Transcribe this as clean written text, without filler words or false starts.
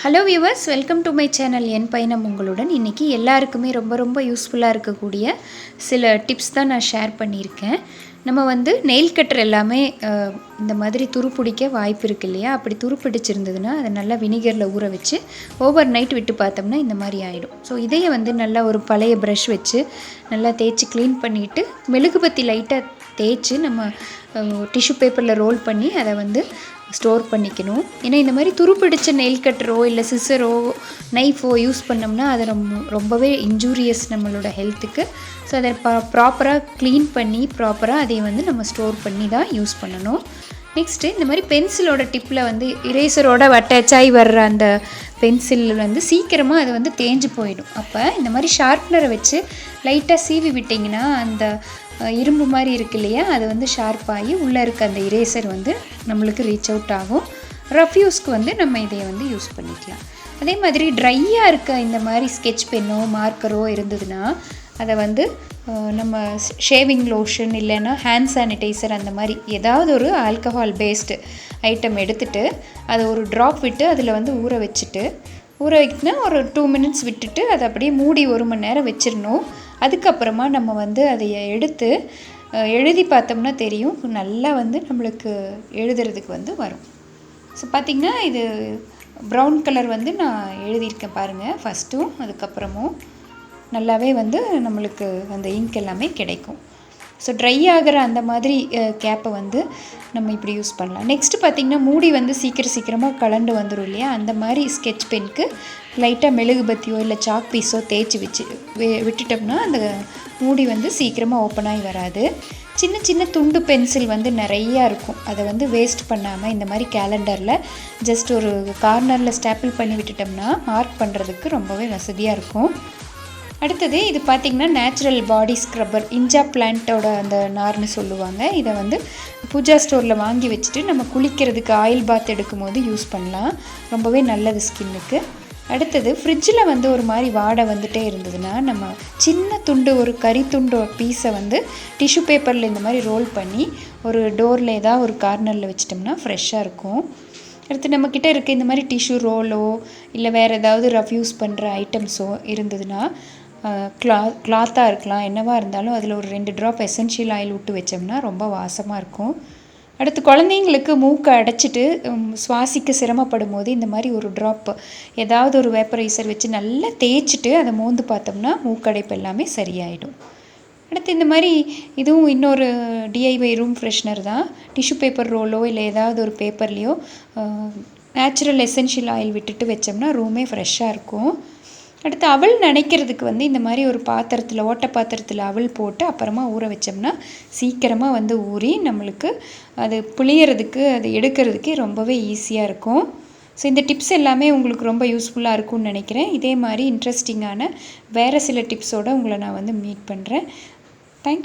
Hello viewers, welcome to my channel. என் பயணம் உங்களுடன். இன்றைக்கி எல்லாருக்குமே ரொம்ப யூஸ்ஃபுல்லாக இருக்கக்கூடிய சில டிப்ஸ் தான் நான் ஷேர் பண்ணியிருக்கேன். நம்ம நெயில் கட்டர் எல்லாமே இந்த மாதிரி துருப்பிடிக்க வாய்ப்பு இருக்குது இல்லையா? அப்படி துருப்பிடிச்சிருந்ததுன்னா அதை நல்லா வினிகரில் ஊற வச்சு ஓவர் நைட் விட்டு பார்த்தோம்னா இந்த மாதிரி ஆகிடும். ஸோ இதையே நல்லா ஒரு பழைய ப்ரஷ் வச்சு நல்லா தேய்ச்சி க்ளீன் பண்ணிவிட்டு மெழுகுபத்தி லைட்டாக தேய்ச்சி நம்ம டிஷ்யூ பேப்பரில் ரோல் பண்ணி அதை ஸ்டோர் பண்ணிக்கணும். ஏன்னா இந்த மாதிரி துருப்பிடிச்ச நெயில் கட்டரோ இல்லை சிசரோ நைஃபோ யூஸ் பண்ணோம்னா அது ரொம்பவே இன்ஜூரியஸ் நம்மளோட ஹெல்த்துக்கு. ஸோ அதை ப்ராப்பராக க்ளீன் பண்ணி ப்ராப்பராக அதை நம்ம ஸ்டோர் பண்ணி தான் யூஸ் பண்ணணும். நெக்ஸ்ட்டு இந்த மாதிரி பென்சிலோட டிப்பில் இரேசரோட அட்டாச்சாகி வர்ற அந்த பென்சில் சீக்கிரமாக அது தேஞ்சு போயிடும். அப்போ இந்த மாதிரி ஷார்ப்னரை வச்சு லைட்டாக சீவி விட்டிங்கன்னா அந்த இரும்பு மாதிரி இருக்கு இல்லையா, அது ஷார்ப்பாகி உள்ளே இருக்க அந்த இரேசர் நம்மளுக்கு ரீச் அவுட் ஆகும். ரஃப் யூஸ்க்கு நம்ம இதை யூஸ் பண்ணிக்கலாம். அதே மாதிரி ட்ரையாக இருக்க இந்த மாதிரி ஸ்கெட்ச் பென்னோ மார்க்கரோ இருந்ததுன்னா அதை நம்ம ஷேவிங் லோஷன் இல்லைன்னா ஹேண்ட் சானிடைசர் அந்த மாதிரி ஏதாவது ஒரு ஆல்கஹால் பேஸ்டு ஐட்டம் எடுத்துகிட்டு அதை ஒரு ட்ராப் விட்டு அதில் ஊற வச்சுட்டு ஊற வைக்கினா ஒரு 2 மினிட்ஸ் விட்டுட்டு அதை அப்படியே மூடி 1 மணி நேரம் வச்சிடணும். அதுக்கப்புறமா நம்ம அதை எடுத்து எழுதி பார்த்தோம்னா தெரியும், நல்லா நம்மளுக்கு எழுதுறதுக்கு வரும். ஸோ பார்த்திங்கன்னா இது ப்ரௌன் கலர் நான் எழுதியிருக்கேன் பாருங்கள். ஃபஸ்ட்டும் அதுக்கப்புறமும் நல்லாவே நம்மளுக்கு அந்த இங்க் எல்லாமே கிடைக்கும். ஸோ ட்ரை ஆகிற அந்த மாதிரி கேப்பை நம்ம இப்படி யூஸ் பண்ணலாம். நெக்ஸ்ட்டு பார்த்திங்கன்னா மூடி சீக்கிரமாக கலண்டு வந்துடும் இல்லையா, அந்த மாதிரி ஸ்கெட்ச் பென்க்கு லைட்டாக மெழுகுபத்தியோ இல்லை சாக் பீஸோ தேய்ச்சி விட்டுட்டோம்னா அந்த மூடி சீக்கிரமாக ஓப்பன் ஆகி வராது. சின்ன துண்டு பென்சில் நிறையா இருக்கும். அதை வேஸ்ட் பண்ணாமல் இந்த மாதிரி கேலண்டரில் ஜஸ்ட் ஒரு கார்னரில் ஸ்டாப்பிள் பண்ணி விட்டுட்டோம்னா மார்க் பண்ணுறதுக்கு ரொம்பவே வசதியாக இருக்கும். அடுத்தது இது பார்த்திங்கன்னா நேச்சுரல் பாடி ஸ்க்ரப்பர், இஞ்சா பிளான்ட்டோட அந்த நார்னு சொல்லுவாங்க. இதை பூஜா ஸ்டோரில் வாங்கி வச்சுட்டு நம்ம குளிக்கிறதுக்கு ஆயில் பாத் எடுக்கும் போது யூஸ் பண்ணலாம். ரொம்பவே நல்லது ஸ்கின்னுக்கு. அடுத்தது ஃப்ரிட்ஜில் ஒரு மாதிரி வாடை வந்துகிட்டே இருந்ததுன்னா நம்ம சின்ன துண்டு ஒரு கறி துண்டு பீஸை டிஷ்யூ பேப்பரில் இந்த மாதிரி ரோல் பண்ணி ஒரு டோரில் ஏதாவது ஒரு கார்னரில் வச்சிட்டோம்னா ஃப்ரெஷ்ஷாக இருக்கும். அடுத்து நம்மக்கிட்ட இருக்க இந்த மாதிரி டிஷ்யூ ரோலோ இல்லை வேறு ஏதாவது ரஃப் யூஸ் பண்ணுற ஐட்டம்ஸோ இருந்ததுன்னா கிளாத்தாக இருக்கலாம், என்னவாக இருந்தாலும் அதில் ஒரு 2 ட்ராப் எசென்ஷியல் ஆயில் விட்டு வச்சோம்னா ரொம்ப வாசமாக இருக்கும். அடுத்து குழந்தைங்களுக்கு மூக்கை அடைச்சிட்டு சுவாசிக்க சிரமப்படும் போது இந்த மாதிரி ஒரு ட்ராப் ஏதாவது ஒரு வேப்பரைசர் வச்சு நல்லா தேய்ச்சிட்டு அதை மோந்து பார்த்தோம்னா மூக்கடைப்பு எல்லாமே சரியாயிடும். அடுத்து இந்த மாதிரி இதுவும் இன்னொரு டிஐஒய் ரூம் ஃப்ரெஷ்னர் தான். டிஷ்யூ பேப்பர் ரோலோ இல்லை ஏதாவது ஒரு பேப்பர்லேயோ நேச்சுரல் எசென்ஷியல் ஆயில் விட்டுட்டு வச்சோம்னா ரூமே ஃப்ரெஷ்ஷாக இருக்கும். அடுத்து அவல் நனைக்கிறதுக்கு இந்த மாதிரி ஒரு பாத்திரத்தில் ஓட்டை பாத்திரத்தில் அவல் போட்டு அப்புறமா ஊற வச்சோம்னா சீக்கிரமாக ஊறி நம்மளுக்கு அது புளியறதுக்கு அது எடுக்கிறதுக்கே ரொம்பவே ஈஸியாக இருக்கும். ஸோ இந்த டிப்ஸ் எல்லாமே உங்களுக்கு ரொம்ப யூஸ்ஃபுல்லாக இருக்கும்னு நினைக்கிறேன். இதே மாதிரி இன்ட்ரெஸ்டிங்கான வேறு சில டிப்ஸோடு உங்களை நான் மீட் பண்ணுறேன்.